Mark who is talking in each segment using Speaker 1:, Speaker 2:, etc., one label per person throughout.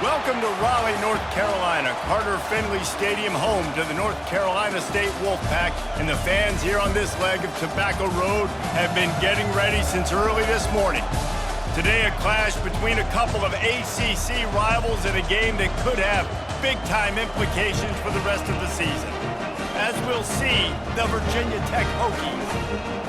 Speaker 1: Welcome to Raleigh, North Carolina, Carter Finley Stadium, home to the North Carolina State Wolfpack, and the fans here on this leg of Tobacco Road have been getting ready since early this morning. Today, a clash between a couple of ACC rivals in a game that could have big-time implications for the rest of the season. As we'll see, the Virginia Tech Hokies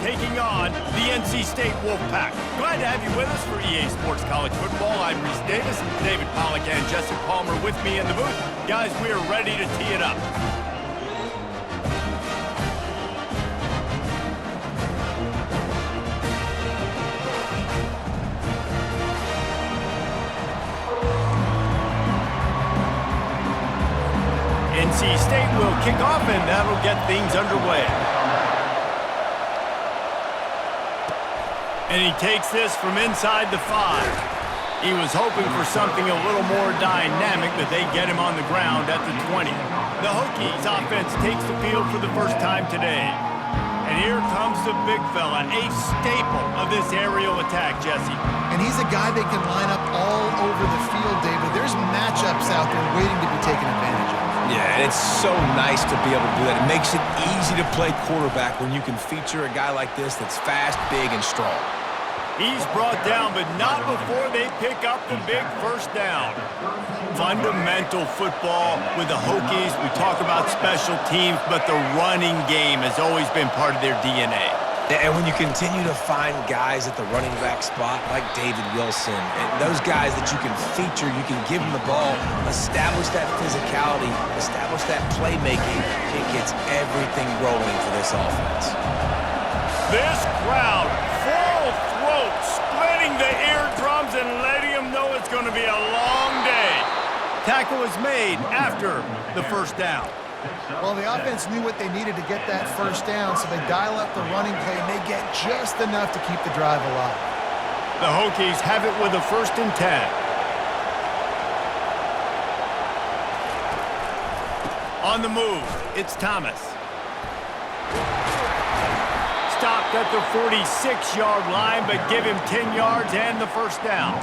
Speaker 1: taking on the NC State Wolfpack. Glad to have you with us for EA Sports College Football. I'm Reese Davis, David Pollack and Jesse Palmer with me in the booth. Guys, we are ready to tee it up. NC State will kick off, and that'll get things underway. And he takes this from inside the 5. He was hoping for something a little more dynamic, but they get him on the ground at the 20. The Hokies offense takes the field for the first time today. And here comes the big fella, a staple of this aerial attack, Jesse.
Speaker 2: And he's a guy that can line up all over the field, David. There's matchups out there waiting to be taken advantage of.
Speaker 3: Yeah, and it's so nice to be able to do that. It makes it easy to play quarterback when you can feature a guy like this that's fast, big, and strong.
Speaker 1: He's brought down, but not before they pick up the big first down. Fundamental football with the Hokies. We talk about special teams, but the running game has always been part of their DNA.
Speaker 3: And when you continue to find guys at the running back spot like David Wilson, and those guys that you can feature, you can give them the ball, establish that physicality, establish that playmaking, it gets everything rolling for this offense.
Speaker 1: This crowd, full throat, splitting the eardrums and letting them know it's going to be a long day. Tackle is made after the first down.
Speaker 2: Well, the offense knew what they needed to get that first down, so they dial up the running play, and they get just enough to keep the drive alive.
Speaker 1: The Hokies have it with a 1st and 10. On the move, it's Thomas. Stopped at the 46-yard line, but give him 10 yards and the first down.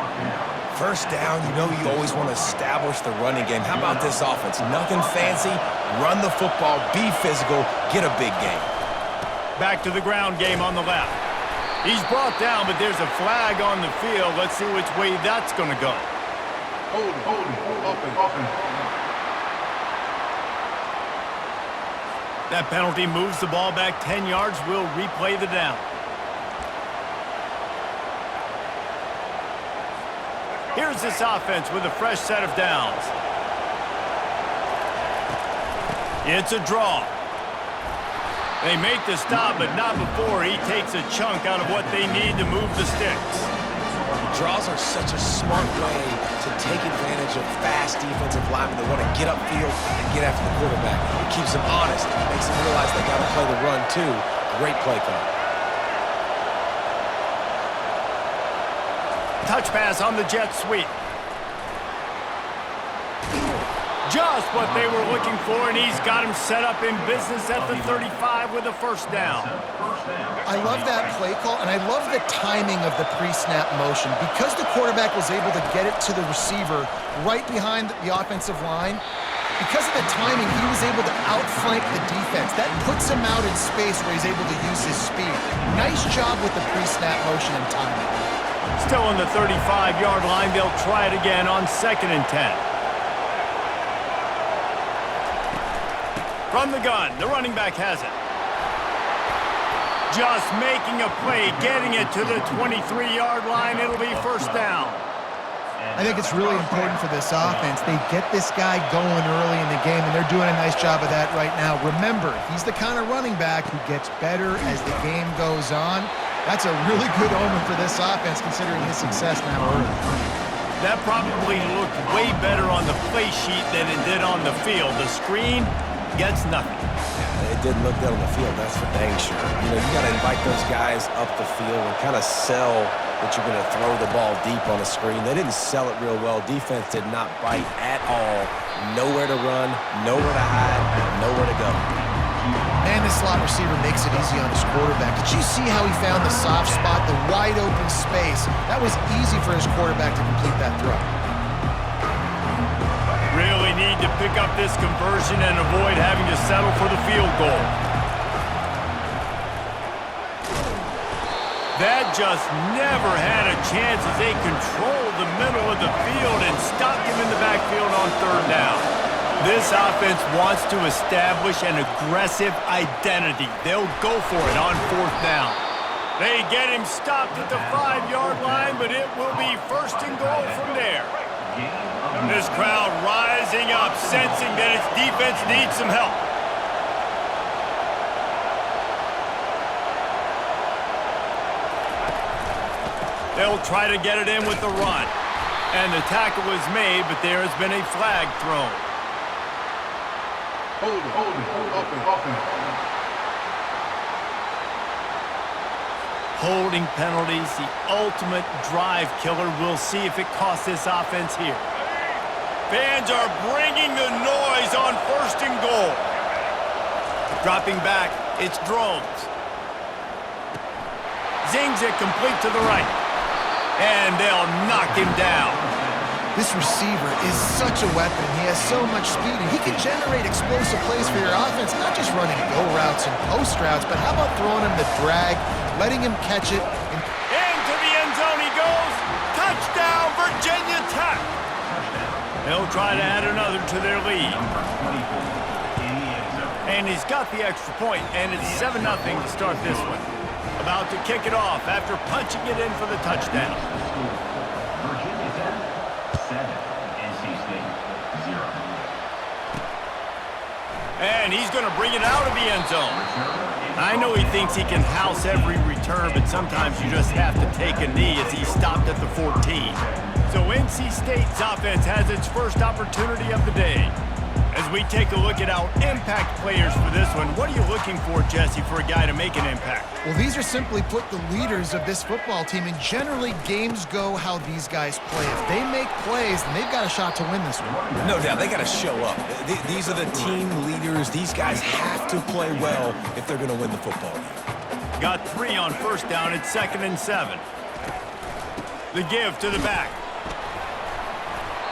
Speaker 3: First down, you know you always want to establish the running game. How about this offense? Nothing fancy. Run the football, be physical, get a big gain.
Speaker 1: Back to the ground game on the left. He's brought down, but there's a flag on the field. Let's see which way that's going to go.
Speaker 4: Hold, open.
Speaker 1: That penalty moves the ball back 10 yards. We'll replay the down. Here's this offense with a fresh set of downs. It's a draw. They make the stop, but not before he takes a chunk out of what they need to move the sticks.
Speaker 3: Draws are such a smart way to take advantage of fast defensive linemen that want to get upfield and get after the quarterback. It keeps them honest. It makes them realize they got to play the run, too. Great play call.
Speaker 1: Touch pass on the jet sweep. Just what they were looking for, and he's got him set up in business at the 35 with a first down.
Speaker 2: I love that play call, and I love the timing of the pre-snap motion. Because the quarterback was able to get it to the receiver right behind the offensive line, because of the timing, he was able to outflank the defense. That puts him out in space where he's able to use his speed. Nice job with the pre-snap motion and timing.
Speaker 1: Still on the 35-yard line, they'll try it again on 2nd and 10. From the gun, the running back has it. Just making a play, getting it to the 23-yard line. It'll be first down.
Speaker 2: I think it's really important for this offense. They get this guy going early in the game, and they're doing a nice job of that right now. Remember, he's the kind of running back who gets better as the game goes on. That's a really good omen for this offense, considering his success now early.
Speaker 1: That probably looked way better on the play sheet than it did on the field. The screen gets nothing.
Speaker 3: Yeah, it didn't look good on the field, that's for dang sure. You know, you got to invite those guys up the field and kind of sell that you're going to throw the ball deep on the screen. They didn't sell it real well. Defense did not bite at all. Nowhere to run, nowhere to hide, nowhere to go.
Speaker 2: Man, this slot receiver makes it easy on his quarterback. Did you see how he found the soft spot, the wide open space? That was easy for his quarterback to complete that throw.
Speaker 1: pick up this conversion and avoid having to settle for the field goal. That just never had a chance as they controlled the middle of the field and stopped him in the backfield on third down. This offense wants to establish an aggressive identity. They'll go for it on fourth down. They get him stopped at the 5-yard line, but it will be first and goal from there. This crowd rising up, sensing that its defense needs some help. They'll try to get it in with the run. And the tackle is made, but there has been a flag thrown.
Speaker 4: Hold it, offense.
Speaker 1: Holding penalties, the ultimate drive killer. We'll see if it costs this offense here. Fans are bringing the noise on first and goal. Dropping back, it's Drones. Zings it complete to the right. And they'll knock him down.
Speaker 2: This receiver is such a weapon. He has so much speed, and he can generate explosive plays for your offense, not just running go routes and post routes, but how about throwing him the drag, letting him catch it.
Speaker 1: Into the end zone he goes. Touchdown, Virginia Tech. They'll try to add another to their lead. And he's got the extra point, and it's 7-0 to start this one. About to kick it off after punching it in for the touchdown.
Speaker 5: Virginia Tech 7, NC State 0.
Speaker 1: And he's going to bring it out of the end zone. I know he thinks he can house every return, but sometimes you just have to take a knee as he stopped at the 14. So NC State's offense has its first opportunity of the day. As we take a look at our impact players for this one, what are you looking for, Jesse, for a guy to make an impact?
Speaker 2: Well, these are simply put the leaders of this football team, and generally games go how these guys play. If they make plays, then they've got a shot to win this one.
Speaker 3: No doubt, they got to show up. These are the team leaders. These guys have to play well if they're going to win the football game.
Speaker 1: Got 3 on first down at 2nd and 7. The give to the back.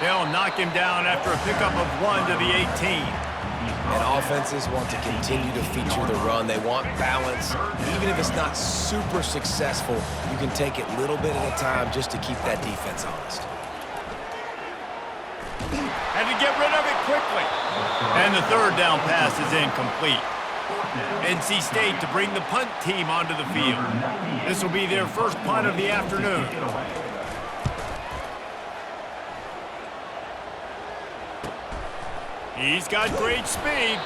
Speaker 1: They'll knock him down after a pickup of 1 to the 18.
Speaker 3: And offenses want to continue to feature the run. They want balance. Even if it's not super successful, you can take it little bit at a time just to keep that defense honest.
Speaker 1: Had to get rid of it quickly. And the third down pass is incomplete. NC State to bring the punt team onto the field. This will be their first punt of the afternoon. He's got great speed.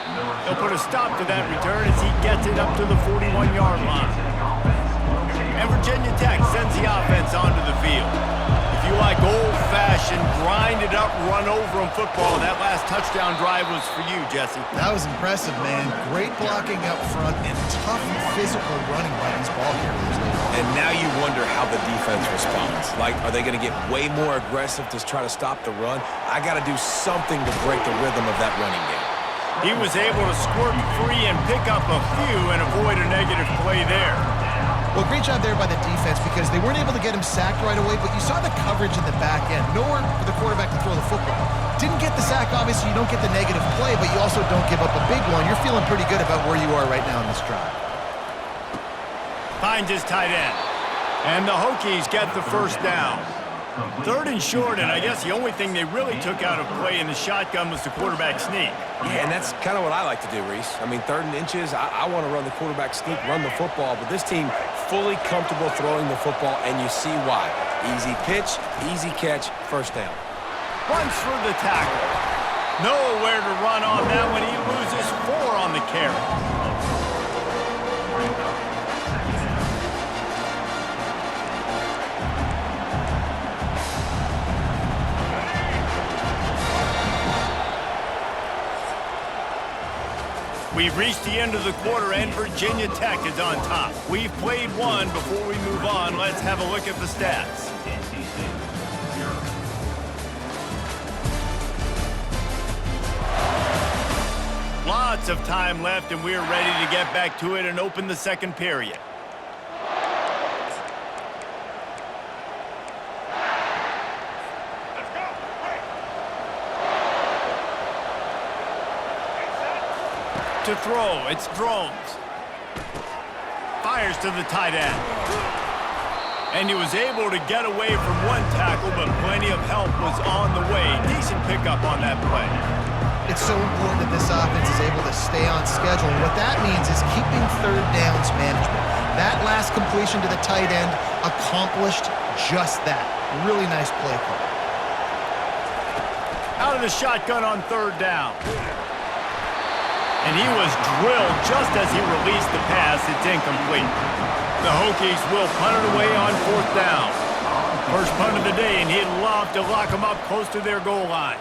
Speaker 1: He'll put a stop to that return as he gets it up to the 41-yard line. And Virginia Tech sends the offense onto the field. If you like old-fashioned, grind-it-up, run-over-'em football, that last touchdown drive was for you, Jesse.
Speaker 2: That was impressive, man. Great blocking up front and tough physical running by these ball carriers.
Speaker 3: And now you wonder how the defense responds. Like, are they going to get way more aggressive to try to stop the run? I got to do something to break the rhythm of that running game.
Speaker 1: He was able to squirt free and pick up a few and avoid a negative play there.
Speaker 2: Well, great job there by the defense because they weren't able to get him sacked right away, but you saw the coverage in the back end. Nowhere for the quarterback to throw the football. Didn't get the sack, obviously. You don't get the negative play, but you also don't give up a big one. You're feeling pretty good about where you are right now in this drive.
Speaker 1: Finds his tight end. And the Hokies get the first down. 3rd and short, and I guess the only thing they really took out of play in the shotgun was the quarterback sneak.
Speaker 3: Yeah, and that's kind of what I like to do, Reese. I mean, 3rd and inches, I want to run the quarterback sneak, run the football, but this team fully comfortable throwing the football, and you see why. Easy pitch, easy catch, first down.
Speaker 1: Runs for the tackle. Nowhere to run on that one. He loses 4 on the carry. We've reached the end of the quarter, and Virginia Tech is on top. We've played one. Before we move on, let's have a look at the stats. Lots of time left, and we're ready to get back to it and open the second period. to throw. It's Drones. Fires to the tight end. And he was able to get away from one tackle, but plenty of help was on the way. Decent pickup on that play.
Speaker 2: It's so important that this offense is able to stay on schedule. And what that means is keeping third downs management. That last completion to the tight end accomplished just that. Really nice play call.
Speaker 1: Out of the shotgun on third down. And he was drilled just as he released the pass. It's incomplete. The Hokies will punt it away on fourth down. First punt of the day, and he'd love to lock them up close to their goal line.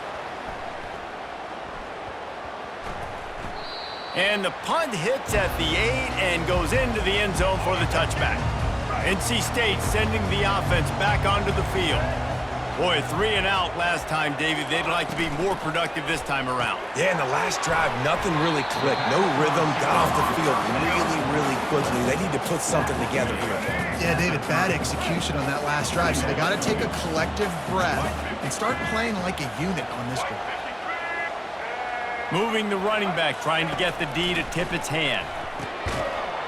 Speaker 1: And the punt hits at the 8 and goes into the end zone for the touchback. NC State sending the offense back onto the field. Boy, 3 and out last time, David. They'd like to be more productive this time around.
Speaker 3: Yeah, in the last drive, nothing really clicked. No rhythm, got off the field really quickly. They need to put something together here.
Speaker 2: Yeah, David, bad execution on that last drive. So they got to take a collective breath and start playing like a unit on this drive.
Speaker 1: Moving the running back, trying to get the D to tip its hand.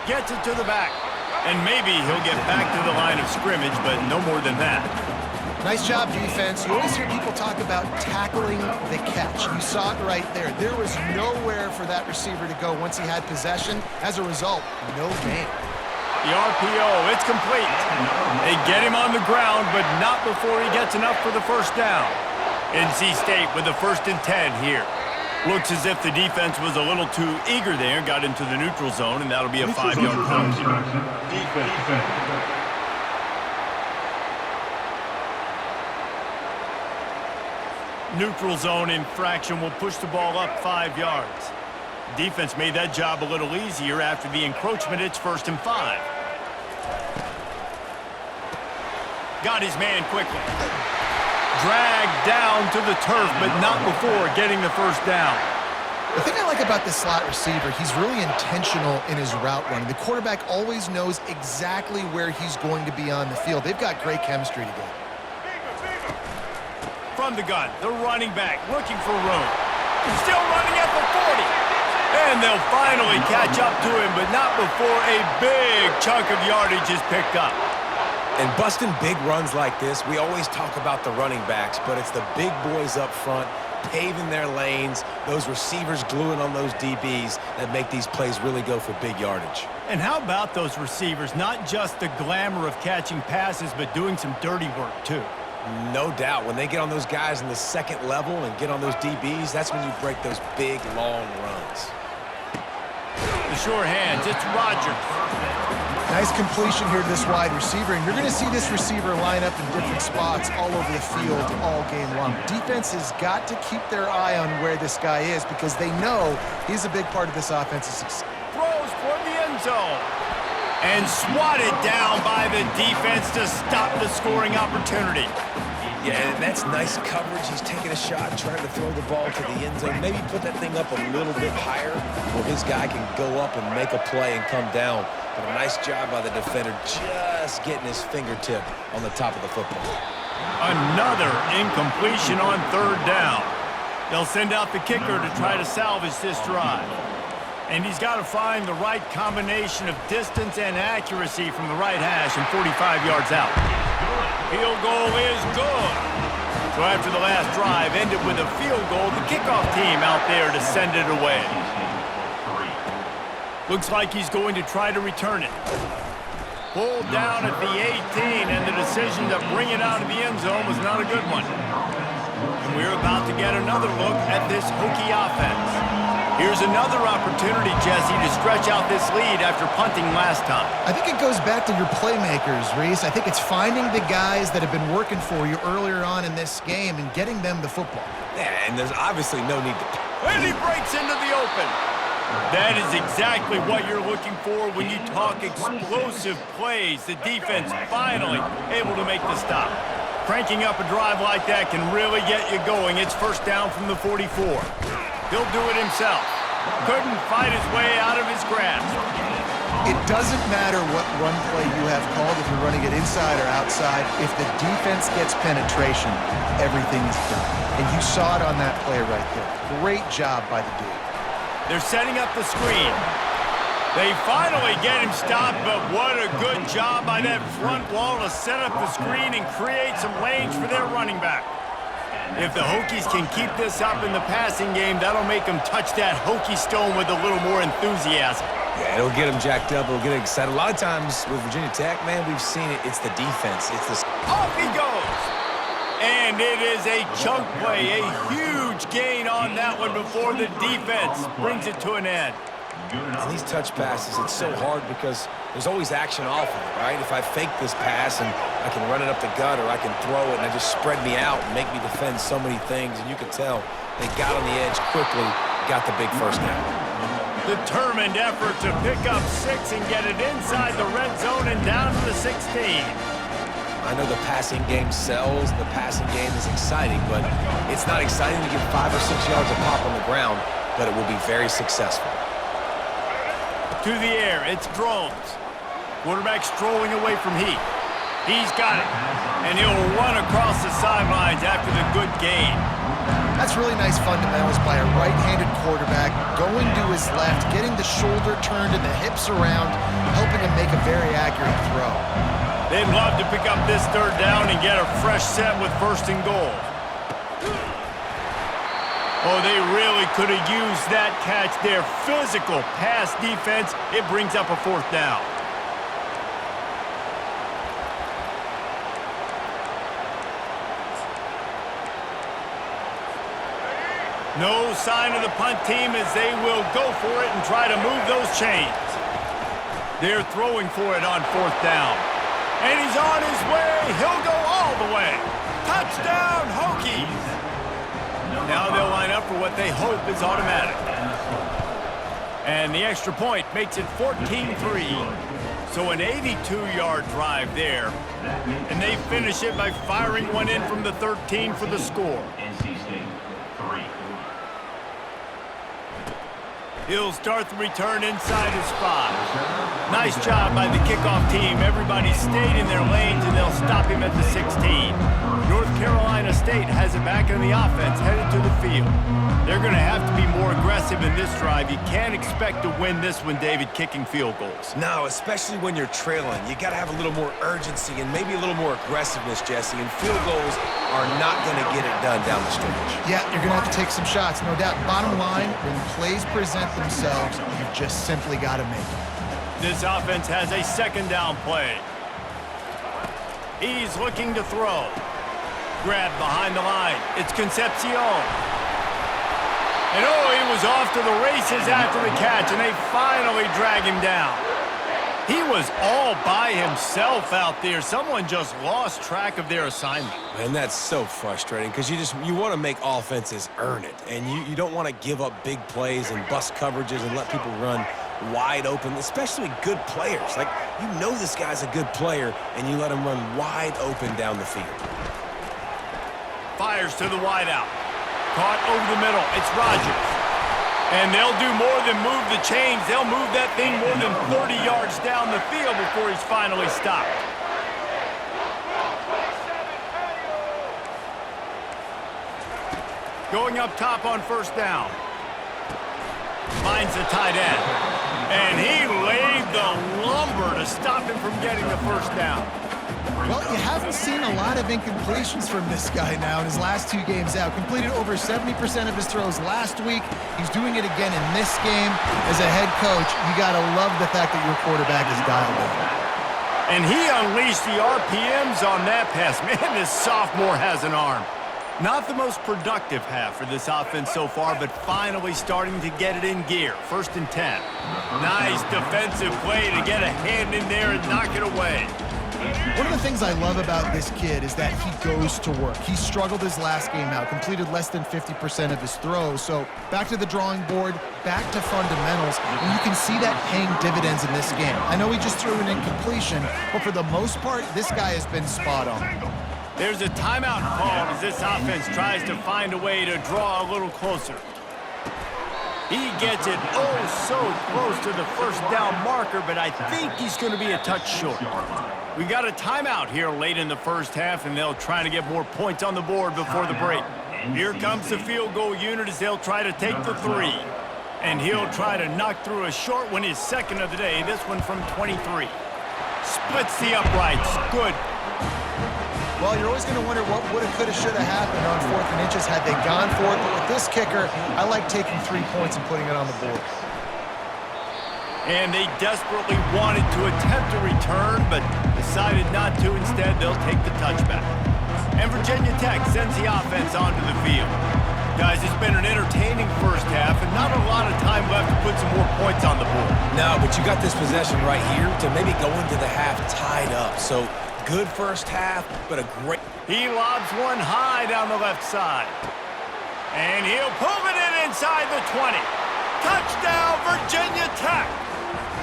Speaker 1: Gets it to the back. And maybe he'll get back to the line of scrimmage, but no more than that.
Speaker 2: Nice job, defense. You always hear people talk about tackling the catch. You saw it right there. There was nowhere for that receiver to go once he had possession. As a result, no gain.
Speaker 1: The RPO, it's complete. They get him on the ground, but not before he gets enough for the first down. NC State with the 1st and 10 here. Looks as if the defense was a little too eager there, got into the neutral zone, and that'll be a 5-yard penalty.
Speaker 4: Defense.
Speaker 1: Neutral zone infraction will push the ball up 5 yards. Defense made that job a little easier after the encroachment. It's 1st and 5. Got his man quickly. Dragged down to the turf, but not before getting the first down.
Speaker 2: The thing I like about this slot receiver, he's really intentional in his route running. The quarterback always knows exactly where he's going to be on the field. They've got great chemistry together.
Speaker 1: From the gun, the running back looking for room. Still running at the 40. And they'll finally catch up to him, but not before a big chunk of yardage is picked up.
Speaker 3: And busting big runs like this, we always talk about the running backs, but it's the big boys up front, paving their lanes, those receivers gluing on those DBs that make these plays really go for big yardage.
Speaker 1: And how about those receivers? Not just the glamour of catching passes, but doing some dirty work, too.
Speaker 3: No doubt. When they get on those guys in the second level and get on those DBs, that's when you break those big, long runs.
Speaker 1: The sure hands, it's Rogers.
Speaker 2: Nice completion here to this wide receiver, and you're going to see this receiver line up in different spots all over the field all game long. Defense has got to keep their eye on where this guy is because they know he's a big part of this offensive success.
Speaker 1: Throws for the end zone. And swatted down by the defense to stop the scoring opportunity.
Speaker 3: Yeah, and that's nice coverage. He's taking a shot, trying to throw the ball to the end zone. Maybe put that thing up a little bit higher where his guy can go up and make a play and come down. But a nice job by the defender just getting his fingertip on the top of the football.
Speaker 1: Another incompletion on third down. They'll send out the kicker to try to salvage this drive. And he's got to find the right combination of distance and accuracy from the right hash and 45 yards out. Field goal is good. So after the last drive ended with a field goal, the kickoff team out there to send it away. Looks like he's going to try to return it. Pulled down at the 18, and the decision to bring it out of the end zone was not a good one. And we're about to get another look at this Hokie offense. Here's another opportunity, Jesse, to stretch out this lead after punting last time.
Speaker 2: I think it goes back to your playmakers, Reese. I think it's finding the guys that have been working for you earlier on in this game and getting them the football.
Speaker 3: Yeah, and there's obviously no need to...
Speaker 1: And he breaks into the open. That is exactly what you're looking for when you talk explosive plays. The defense finally able to make the stop. Cranking up a drive like that can really get you going. It's first down from the 44. He'll do it himself. Couldn't fight his way out of his grasp.
Speaker 2: It doesn't matter what run play you have called, if you're running it inside or outside. If the defense gets penetration, everything is done. And you saw it on that play right there. Great job by the dude.
Speaker 1: They're setting up the screen. They finally get him stopped, but what a good job by that front wall to set up the screen and create some lanes for their running back. If the Hokies can keep this up in the passing game, that'll make them touch that Hokie stone with a little more enthusiasm.
Speaker 3: Yeah, it'll get them jacked up. It'll get them excited. A lot of times with Virginia Tech, man, we've seen it. It's the defense. It's the...
Speaker 1: Off he goes. And it is a chunk play, a huge gain on that one before the defense brings it to an end.
Speaker 3: And these touch passes, it's so hard because there's always action off of it, right? If I fake this pass and I can run it up the gut or I can throw it and I just spread me out and make me defend so many things, and you can tell they got on the edge quickly, got the big first down.
Speaker 1: Determined effort to pick up 6 and get it inside the red zone and down to the 16.
Speaker 3: I know the passing game sells, the passing game is exciting, but it's not exciting to get 5 or 6 yards of pop on the ground, but it will be very successful.
Speaker 1: To the air, it's Drones. Quarterback strolling away from Heath. He's got it, and he'll run across the sidelines after the good gain.
Speaker 2: That's really nice fundamentals by a right-handed quarterback, going to his left, getting the shoulder turned and the hips around, helping him make a very accurate throw.
Speaker 1: They'd love to pick up this third down and get a fresh set with 1st and goal. Oh, they really could have used that catch. Their physical pass defense, it brings up a 4th down. No sign of the punt team as they will go for it and try to move those chains. They're throwing for it on 4th down. And he's on his way. He'll go all the way. Touchdown, Hokies! Now they'll line up for what they hope is automatic. And the extra point makes it 14-3. So an 82-yard drive there. And they finish it by firing one in from the 13 for the score.
Speaker 5: NC State 3.
Speaker 1: He'll start the return inside his 5. Nice job by the kickoff team. Everybody stayed in their lanes, and they'll stop him at the 16. North Carolina State has it back in the offense, headed to the field. They're going to have to be more aggressive in this drive. You can't expect to win this one, David, kicking field goals.
Speaker 3: No, especially when you're trailing. You got to have a little more urgency and maybe a little more aggressiveness, Jesse, and field goals are not going to get it done down the stretch.
Speaker 2: Yeah, you're going to have to take some shots, no doubt. Bottom line, when plays present themselves, you've just simply got to make them.
Speaker 1: This offense has a 2nd down play. He's looking to throw. Grabbed behind the line. It's Concepcion. And oh, he was off to the races after the catch, and they finally drag him down. He was all by himself out there. Someone just lost track of their assignment.
Speaker 3: And that's so frustrating because you want to make offenses earn it. And you don't want to give up big plays and bust coverages and let people run wide open, especially good players. Like, you know this guy's a good player, and you let him run wide open down the field.
Speaker 1: Fires to the wideout. Caught over the middle. It's Rogers. And they'll do more than move the chains. They'll move that thing more than 30 yards down the field before he's finally stopped. Going up top on 1st down. Finds the tight end. And he laid the lumber to stop him from getting the 1st down.
Speaker 2: Well, you haven't seen a lot of incompletions from this guy now in his last 2 games out. Completed over 70% of his throws last week. He's doing it again in this game. As a head coach, you got to love the fact that your quarterback is dialed in.
Speaker 1: And he unleashed the RPMs on that pass. Man, this sophomore has an arm. Not the most productive half for this offense so far, but finally starting to get it in gear. 1st and 10. Nice defensive play to get a hand in there and knock it away.
Speaker 2: One of the things I love about this kid is that he goes to work. He struggled his last game out, completed less than 50% of his throws. So back to the drawing board, back to fundamentals, and you can see that paying dividends in this game. I know he just threw an incompletion, but for the most part, this guy has been spot on.
Speaker 1: There's a timeout called as this offense tries to find a way to draw a little closer. He gets it so close to the 1st down marker, but I think he's going to be a touch short. We got a timeout here late in the 1st half, and they'll try to get more points on the board before the break. Here comes the field goal unit as they'll try to take the 3. And he'll try to knock through a short one, his second of the day, this one from 23. Splits the uprights. Good.
Speaker 2: Well, you're always going to wonder what woulda, coulda, shoulda happened on 4th and inches had they gone for it. But with this kicker, I like taking 3 points and putting it on the board.
Speaker 1: And they desperately wanted to attempt a return, but decided not to. Instead, they'll take the touchback. And Virginia Tech sends the offense onto the field. Guys, it's been an entertaining first half, and not a lot of time left to put some more points on the board.
Speaker 3: No, but you got this possession right here to maybe go into the half tied up. So good first half, but a great...
Speaker 1: He lobs one high down the left side. And he'll pull it in inside the 20. Touchdown, Virginia Tech!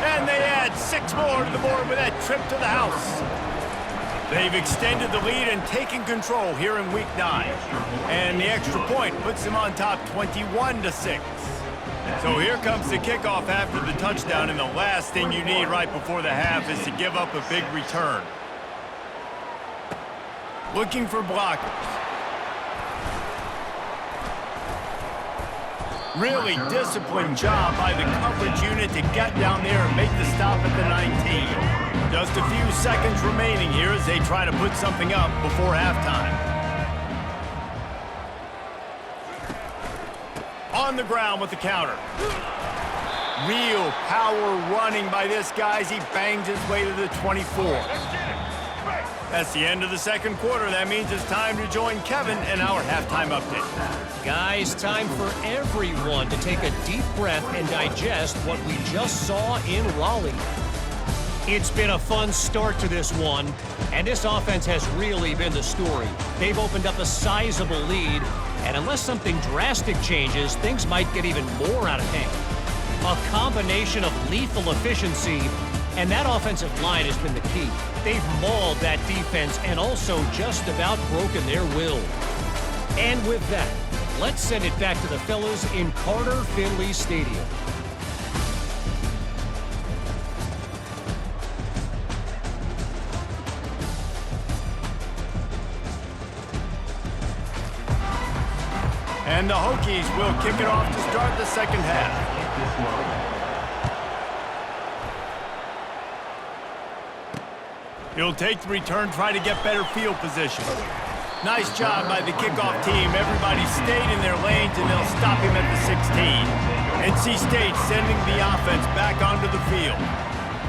Speaker 1: And they add 6 more to the board with that trip to the house. They've extended the lead and taken control here in Week 9. And the extra point puts them on top 21-6. So here comes the kickoff after the touchdown, and the last thing you need right before the half is to give up a big return. Looking for blockers. Really disciplined job by the coverage unit to get down there and make the stop at the 19. Just a few seconds remaining here as they try to put something up before halftime. On the ground with the counter. Real power running by this guy as he bangs his way to the 24. That's the end of the second quarter. That means it's time to join Kevin in our halftime update.
Speaker 6: Guys, time for everyone to take a deep breath and digest what we just saw in Raleigh. It's been a fun start to this one, and this offense has really been the story. They've opened up a sizable lead, and unless something drastic changes, things might get even more out of hand. A combination of lethal efficiency, and that offensive line has been the key. They've mauled that defense and also just about broken their will. And with that, let's send it back to the fellas in Carter Finley Stadium.
Speaker 1: And the Hokies will kick it off to start the second half. He'll take the return, try to get better field position. Nice job by the kickoff team. Everybody stayed in their lanes, and they'll stop him at the 16. NC State sending the offense back onto the field.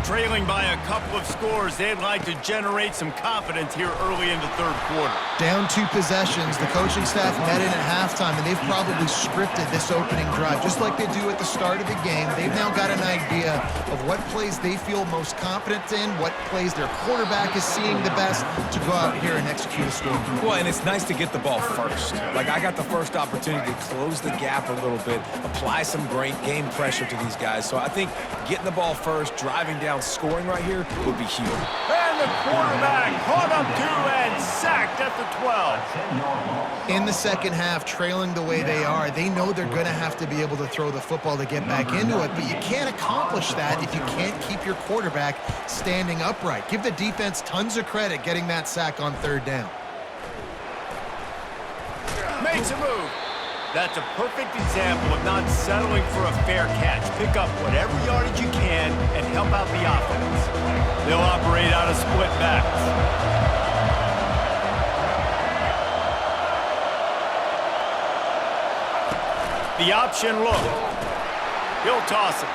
Speaker 1: Trailing by a couple of scores, they'd like to generate some confidence here early in the third quarter.
Speaker 2: Down 2 possessions, the coaching staff met in at halftime, and they've probably scripted this opening drive, just like they do at the start of the game. They've now got an idea of what plays they feel most confident in, what plays their quarterback is seeing the best to go out here and execute a score.
Speaker 3: Well, and it's nice to get the ball first. Like, I got the first opportunity to close the gap a little bit, apply some great game pressure to these guys. So I think getting the ball first, driving down, scoring right here would be huge.
Speaker 1: And the quarterback caught up to and sacked at the 12.
Speaker 2: In the second half, trailing the way they are, they know they're going to have to be able to throw the football to get back into it, but you can't accomplish that if you can't keep your quarterback standing upright. Give the defense tons of credit getting that sack on third down.
Speaker 1: Makes a move. That's a perfect example of not settling for a fair catch. Pick up whatever yardage you can and help out the offense. They'll operate out of split backs. The option look. He'll toss it.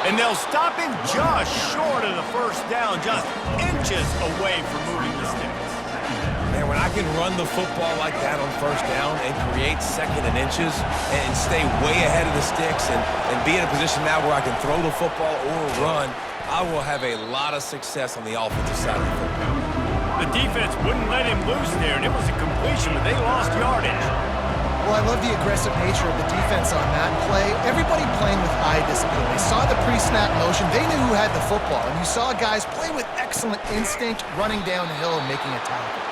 Speaker 1: And they'll stop him just short of the first down, just inches away from moving the sticks.
Speaker 3: Man, when I can run the football like that on first down and create second and inches and stay way ahead of the sticks and be in a position now where I can throw the football or run, I will have a lot of success on the offensive side of the football.
Speaker 1: The defense wouldn't let him loose there, and it was a completion, but they lost yardage.
Speaker 2: Well, I love the aggressive nature of the defense on that play. Everybody playing with eye discipline. They saw the pre-snap motion. They knew who had the football, and you saw guys play with excellent instinct, running downhill and making a tackle.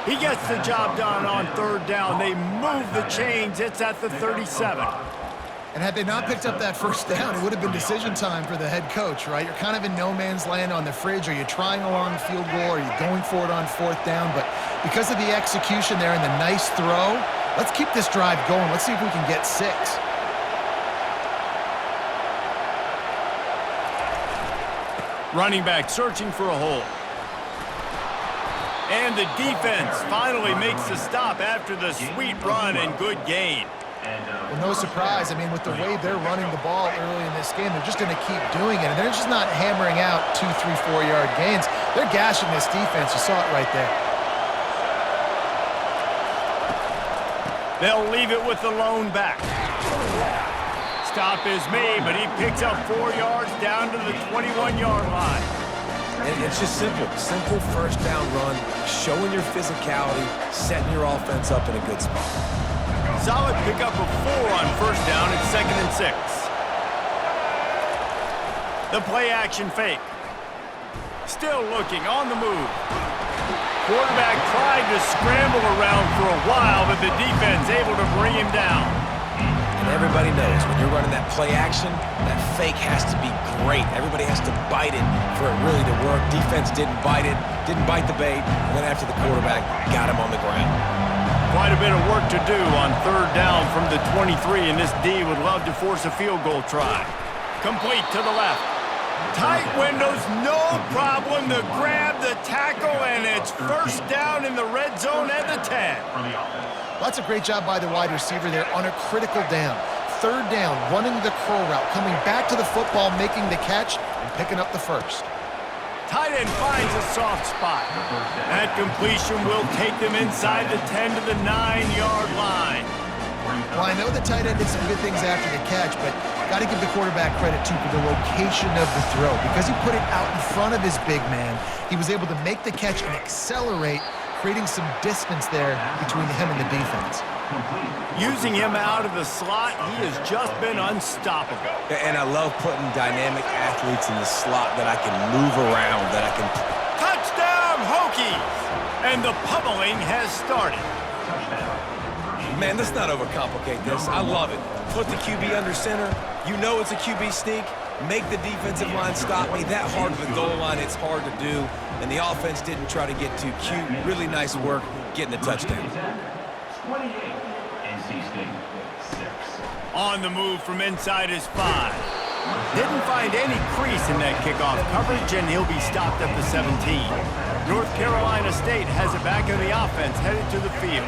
Speaker 1: He gets the job done on third down. They move the chains. It's at the 37.
Speaker 2: And had they not picked up that first down, it would have been decision time for the head coach, right? You're kind of in no man's land on the fridge. Are you trying a long field goal? Are you going for it on fourth down? But because of the execution there and the nice throw, Let's keep this drive going. Let's see if we can get 6.
Speaker 1: Running back searching for a hole. And the defense finally makes the stop after the sweet run and good gain.
Speaker 2: Well, no surprise. I mean, with the way they're running the ball early in this game, they're just going to keep doing it. And they're just not hammering out 2, 3, 4-yard gains. They're gashing this defense. You saw it right there.
Speaker 1: They'll leave it with the lone back. Stop is made, but he picks up 4 yards down to the 21-yard line.
Speaker 3: And it's just simple. Simple first down run, showing your physicality, setting your offense up in a good spot.
Speaker 1: Solid pickup of 4 on first down at 2nd and 6. The play action fake. Still looking on the move. Quarterback tried to scramble around for a while, but the defense able to bring him down.
Speaker 3: And everybody knows when you're running that play action, that fake has to be great. Everybody has to bite it for it really to work. Defense didn't bite it, didn't bite the bait, and then after the quarterback got him on the ground.
Speaker 1: Quite a bit of work to do on 3rd down from the 23, and this D would love to force a field goal try. Complete to the left. Tight windows, no problem to grab the tackle, and it's first down in the red zone at the 10.
Speaker 2: Well, that's a great job by the wide receiver there on a critical down. 3rd down, running the curl route, coming back to the football, making the catch, and picking up the first.
Speaker 1: Tight end finds a soft spot. That completion will take them inside the 10 to the 9-yard line.
Speaker 2: Well, I know the tight end did some good things after the catch, but got to give the quarterback credit, too, for the location of the throw. Because he put it out in front of his big man, he was able to make the catch and accelerate, creating some distance there between him and the defense.
Speaker 1: Using him out of the slot, he has just been unstoppable.
Speaker 3: And I love putting dynamic athletes in the slot that I can move around, that I can...
Speaker 1: Touchdown, Hokies! And the pummeling has started.
Speaker 3: Man, let's not overcomplicate this. I love it. Put the QB under center. You know it's a QB sneak. Make the defensive line stop me. That hard to the goal line, it's hard to do. And the offense didn't try to get too cute. Really nice work getting the touchdown.
Speaker 5: 28, NC State 6.
Speaker 1: On the move from inside his 5. Didn't find any crease in that kickoff coverage, and he'll be stopped at the 17. North Carolina State has it back in the offense, headed to the field.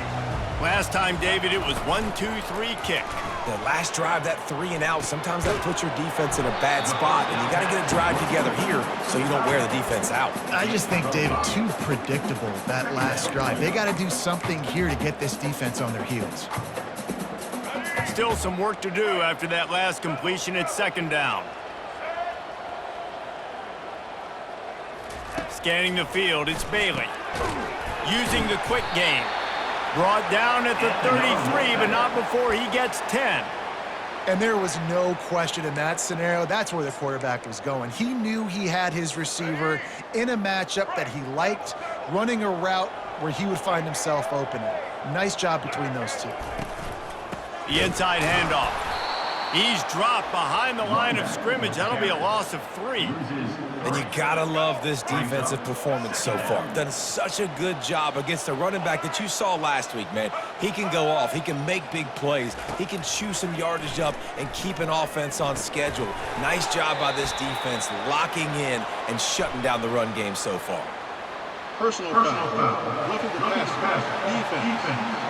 Speaker 1: Last time, David, it was 1-2-3 kick.
Speaker 3: The last drive, that 3 and out, sometimes that puts your defense in a bad spot, and you got to get a drive together here so you don't wear the defense out.
Speaker 2: I just think, David, too predictable, that last drive. They got to do something here to get this defense on their heels.
Speaker 1: Still some work to do after that last completion at 2nd down. Scanning the field, it's Bailey. Using the quick game. Brought down at the 33, but not before he gets 10.
Speaker 2: And there was no question in that scenario. That's where the quarterback was going. He knew he had his receiver in a matchup that he liked, running a route where he would find himself open. Nice job between those two.
Speaker 1: The inside handoff. He's dropped behind the line of scrimmage. That'll be a loss of 3.
Speaker 3: And you gotta love this defensive performance so far. Done such a good job against the running back that you saw last week, man. He can go off. He can make big plays. He can chew some yardage up and keep an offense on schedule. Nice job by this defense locking in and shutting down the run game so far.
Speaker 4: Personal foul. Roughing the pass. Defense.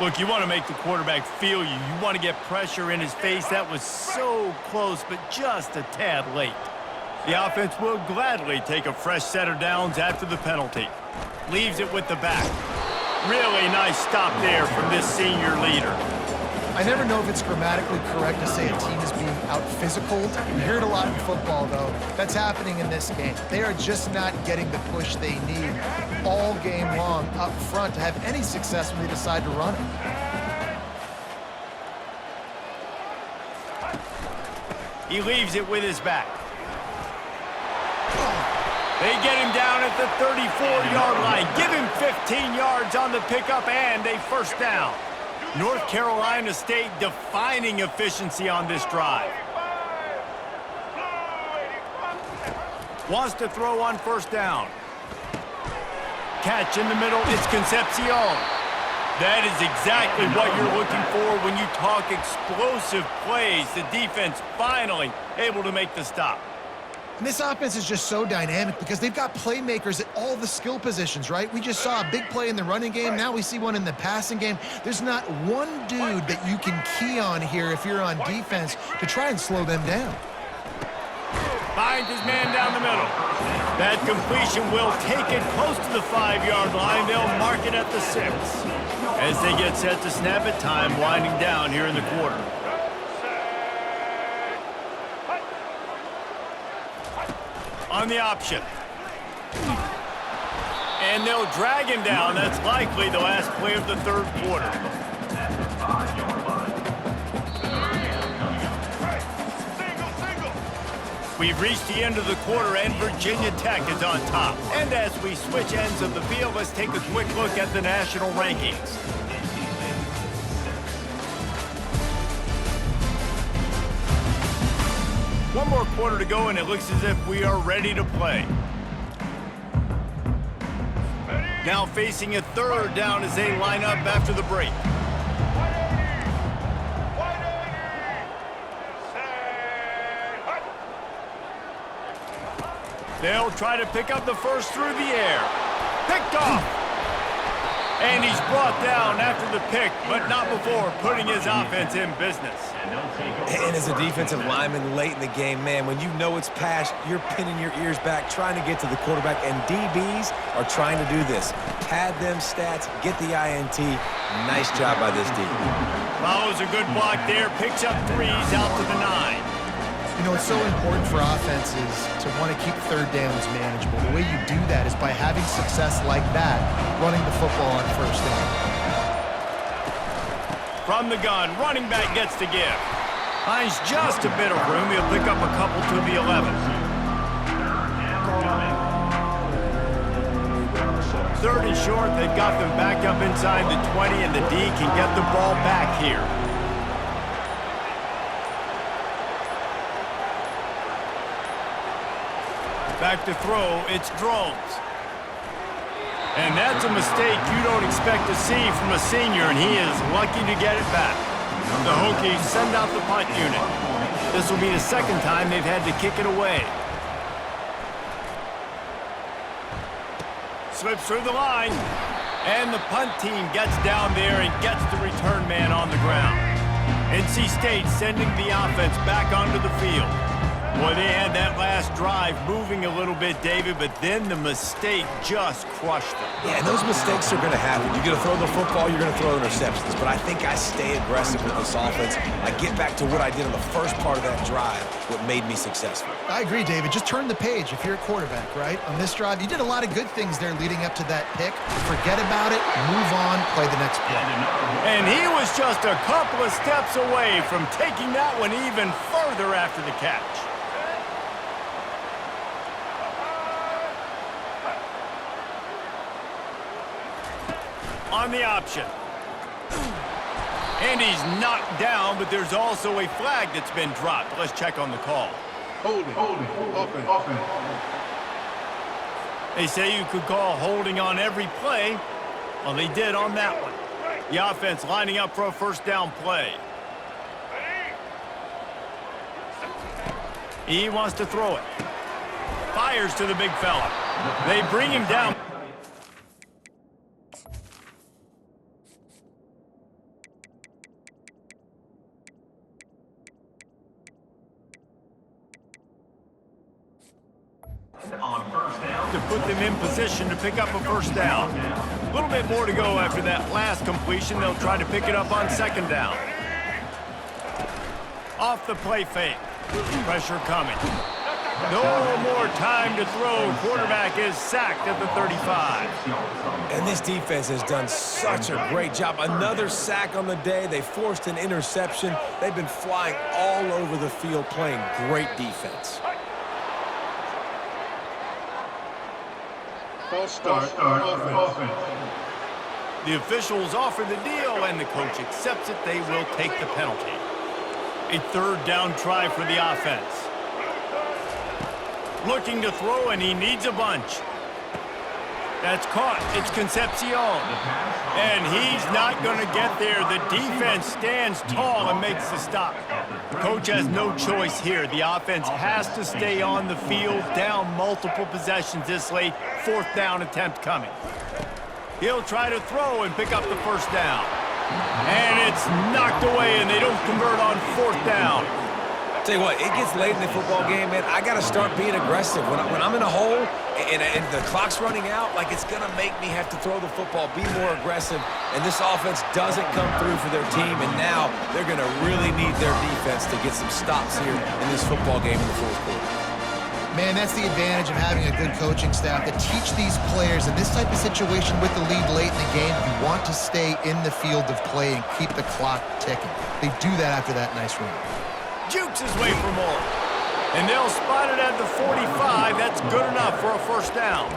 Speaker 1: Look, you want to make the quarterback feel you. You want to get pressure in his face. That was so close, but just a tad late. The offense will gladly take a fresh set of downs after the penalty. Leaves it with the back. Really nice stop there from this senior leader.
Speaker 2: I never know if it's grammatically correct to say a team is being out-physicaled. You hear it a lot in football, though. That's happening in this game. They are just not getting the push they need all game long up front to have any success when they decide to run it.
Speaker 1: He leaves it with his back. They get him down at the 34-yard line. Give him 15 yards on the pickup and a first down. North Carolina State defining efficiency on this drive. Wants to throw on first down. catch in the middle. It's Concepcion. That is exactly what you're looking for when you talk explosive plays. The defense finally able to make the stop.
Speaker 2: And this offense is just so dynamic because they've got playmakers at all the skill positions, right? We just saw a big play in the running game. Now we see one in the passing game. There's not one dude that you can key on here if you're on defense to try and slow them down.
Speaker 1: Finds his man down the middle. That completion will take it close to the 5-yard line. They'll mark it at the 6. As they get set to snap it, time winding down here in the quarter. On the option. And they'll drag him down. That's likely the last play of the third quarter. We've reached the end of the quarter, and Virginia Tech is on top. And as we switch ends of the field, let's take a quick look at the national rankings. One more quarter to go, and it looks as if we are ready to play. Now facing a third down as they line up after the break. They'll try to pick up the first through the air. Picked off. And he's brought down after the pick, but not before putting his offense in business.
Speaker 3: And as a defensive lineman late in the game, man, when you know it's past, you're pinning your ears back, trying to get to the quarterback, and DBs are trying to do this. Pad them stats, get the INT. Nice job by this D.
Speaker 1: Follows a good block there, picks up 3s out to the 9.
Speaker 2: You know, it's so important for offenses to want to keep third downs manageable. The way you do that is by having success like that, running the football on first down.
Speaker 1: From the gun, running back gets to give. Finds just a bit of room. He'll pick up a couple to the 11. Third and short, they've got them back up inside the 20, and the D can get the ball back here. Back to throw, it's Drones. And that's a mistake you don't expect to see from a senior, and he is lucky to get it back. The Hokies send out the punt unit. This will be the second time they've had to kick it away. Slips through the line, and the punt team gets down there and gets the return man on the ground. NC State sending the offense back onto the field. Boy, they had that last drive moving a little bit, David, but then the mistake just crushed them.
Speaker 3: Yeah, and those mistakes are going to happen. You're going to throw the football, you're going to throw interceptions. But I think I stay aggressive with this offense. I get back to what I did on the first part of that drive, what made me successful.
Speaker 2: I agree, David. Just turn the page if you're a quarterback, right? On this drive, you did a lot of good things there leading up to that pick. Forget about it, move on, play the next play.
Speaker 1: And he was just a couple of steps away from taking that one even further after the catch. On the option. And he's knocked down, but there's also a flag that's been dropped. Let's check on the call.
Speaker 4: Holding, offense.
Speaker 1: They say you could call holding on every play. Well, they did on that one. The offense lining up for a first down play. He wants to throw it. Fires to the big fella. They bring him down. To put them in position to pick up a first down. A little bit more to go after that last completion. They'll try to pick it up on second down. Off the play fake. Pressure coming. No more time to throw. Quarterback is sacked at the 35.
Speaker 3: And this defense has done such a great job. Another sack on the day. They forced an interception. They've been flying all over the field playing great defense.
Speaker 4: False start, offense.
Speaker 1: The officials offer the deal, and the coach accepts it. They will take the penalty. A third down try for the offense. Looking to throw, and he needs a bunch. That's caught. It's Concepcion. And he's not going to get there. The defense stands tall and makes the stop. Coach has no choice here. The offense has to stay on the field, down multiple possessions this late. 4th down attempt coming. He'll try to throw and pick up the 1st down. And it's knocked away, and they don't convert on 4th down.
Speaker 3: Tell you what, it gets late in the football game, man. I got to start being aggressive. When I'm in a hole and the clock's running out, like it's going to make me have to throw the football, be more aggressive, and this offense doesn't come through for their team, and now they're going to really need their defense to get some stops here in this football game in the 4th quarter.
Speaker 2: Man, that's the advantage of having a good coaching staff to teach these players in this type of situation with the lead late in the game. You want to stay in the field of play and keep the clock ticking. They do that after that nice run.
Speaker 1: Jukes his way for more. And they'll spot it at the 45. That's good enough for a 1st down.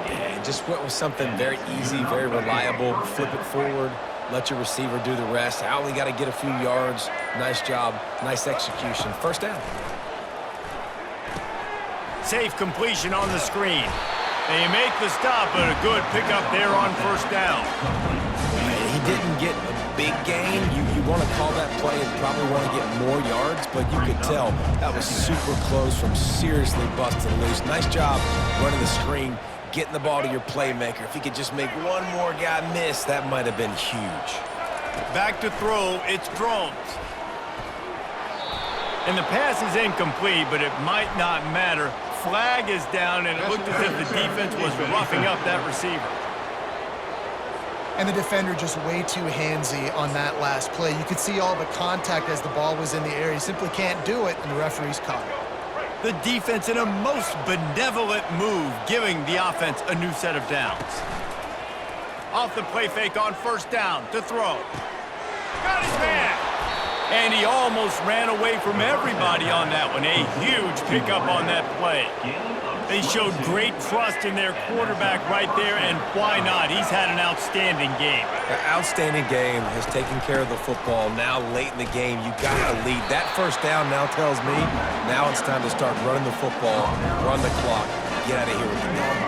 Speaker 3: Yeah, just went with something very easy, very reliable. Flip it forward, let your receiver do the rest. I only got to get a few yards. Nice job, nice execution. 1st down.
Speaker 1: Safe completion on the screen. They make the stop, but a good pickup there on 1st down.
Speaker 3: He didn't get a big gain. You want to call that play and probably want to get more yards, but you could tell that was super close from seriously busting loose. Nice job running the screen, getting the ball to your playmaker. If he could just make one more guy miss, that might have been huge.
Speaker 1: Back to throw, it's Drones. And the pass is incomplete, but it might not matter. Flag is down, and it looked as if the defense was roughing up that receiver.
Speaker 2: And the defender just way too handsy on that last play. You could see all the contact as the ball was in the air. He simply can't do it, and the referee's caught it.
Speaker 1: The defense in a most benevolent move, giving the offense a new set of downs. Off the play fake on 1st down to throw. Got his man. And he almost ran away from everybody on that one. A huge pickup on that play. They showed great trust in their quarterback right there, and why not? He's had an outstanding game.
Speaker 3: An outstanding game, has taken care of the football. Now late in the game, you got the lead. That 1st down now tells me now it's time to start running the football, run the clock, get out of here with the ball.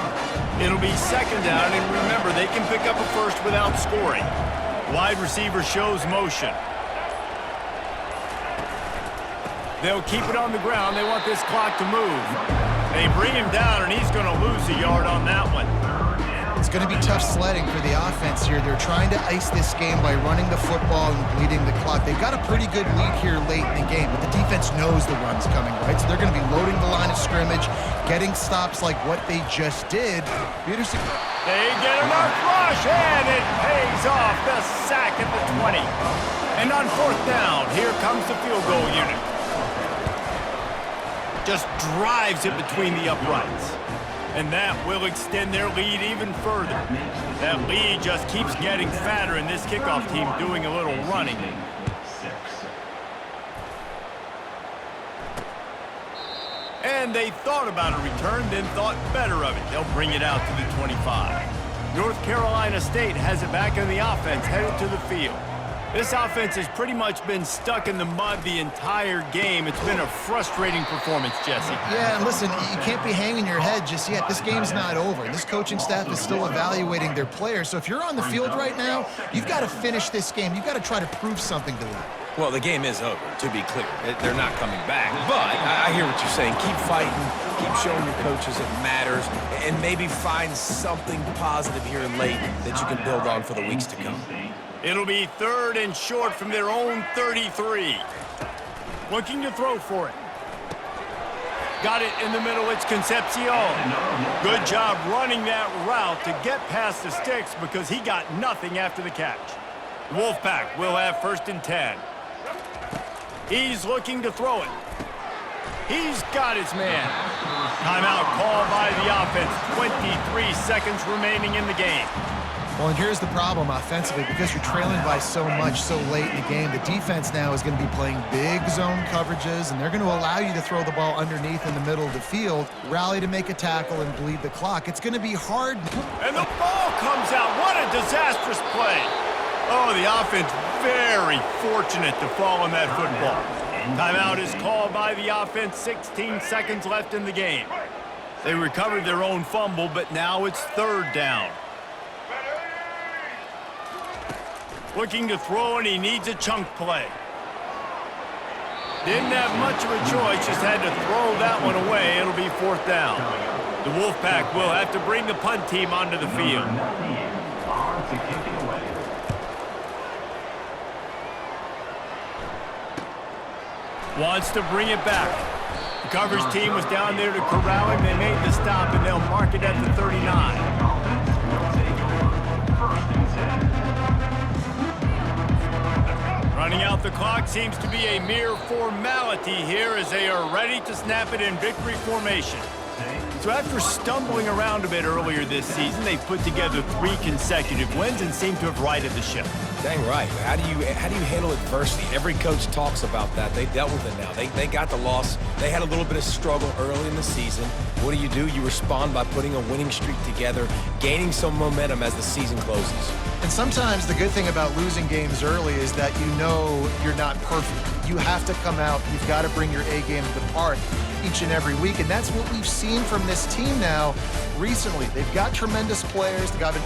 Speaker 1: It'll be 2nd down, and remember, they can pick up a 1st without scoring. Wide receiver shows motion. They'll keep it on the ground. They want this clock to move. They bring him down, and he's going to lose a yard on that one.
Speaker 2: It's going to be tough sledding for the offense here. They're trying to ice this game by running the football and bleeding the clock. They've got a pretty good lead here late in the game, but the defense knows the run's coming, right? So they're going to be loading the line of scrimmage, getting stops like what they just did. Peterson.
Speaker 1: They get enough rush, and it pays off. The sack at the 20. And on 4th down, here comes the field goal unit. Just drives it between the uprights. And that will extend their lead even further. That lead just keeps getting fatter, and this kickoff team doing a little running. And they thought about a return, then thought better of it. They'll bring it out to the 25. North Carolina State has it back in the offense, headed to the field. This offense has pretty much been stuck in the mud the entire game. It's been a frustrating performance, Jesse.
Speaker 2: Yeah, and listen, you can't be hanging your head just yet. This game's not over. This coaching staff is still evaluating their players. So if you're on the field right now, you've got to finish this game. You've got to try to prove something to them.
Speaker 3: Well, the game is over, to be clear. They're not coming back. But I hear what you're saying. Keep fighting. Keep showing your coaches it matters. And maybe find something positive here late that you can build on for the weeks to come.
Speaker 1: It'll be 3rd and short from their own 33. Looking to throw for it. Got it in the middle. It's Concepcion. Good job running that route to get past the sticks because he got nothing after the catch. Wolfpack will have 1st and 10. He's looking to throw it. He's got his man. Timeout called by the offense. 23 seconds remaining in the game.
Speaker 2: Well, and here's the problem offensively. Because you're trailing by so much so late in the game, the defense now is going to be playing big zone coverages, and they're going to allow you to throw the ball underneath in the middle of the field, rally to make a tackle, and bleed the clock. It's going to be hard.
Speaker 1: And the ball comes out. What a disastrous play. Oh, the offense very fortunate to fall on that football. Timeout is called by the offense. 16 seconds left in the game. They recovered their own fumble, but now it's 3rd down. Looking to throw, and he needs a chunk play. Didn't have much of a choice, just had to throw that one away. It'll be 4th down. The Wolfpack will have to bring the punt team onto the field. Wants to bring it back. The coverage team was down there to corral him. They made the stop, and they'll mark it at the 39. Running out the clock seems to be a mere formality here as they are ready to snap it in victory formation. So after stumbling around a bit earlier this season, they've put together 3 consecutive wins and seem to have righted the ship.
Speaker 3: Dang right. How do you handle adversity? Every coach talks about that. They dealt with it now. They got the loss. They had a little bit of struggle early in the season. What do? You respond by putting a winning streak together, gaining some momentum as the season closes.
Speaker 2: And sometimes the good thing about losing games early is that you know you're not perfect. You have to come out. You've got to bring your A game to the park each and every week. And that's what we've seen from this team now recently. They've got tremendous players. They've got an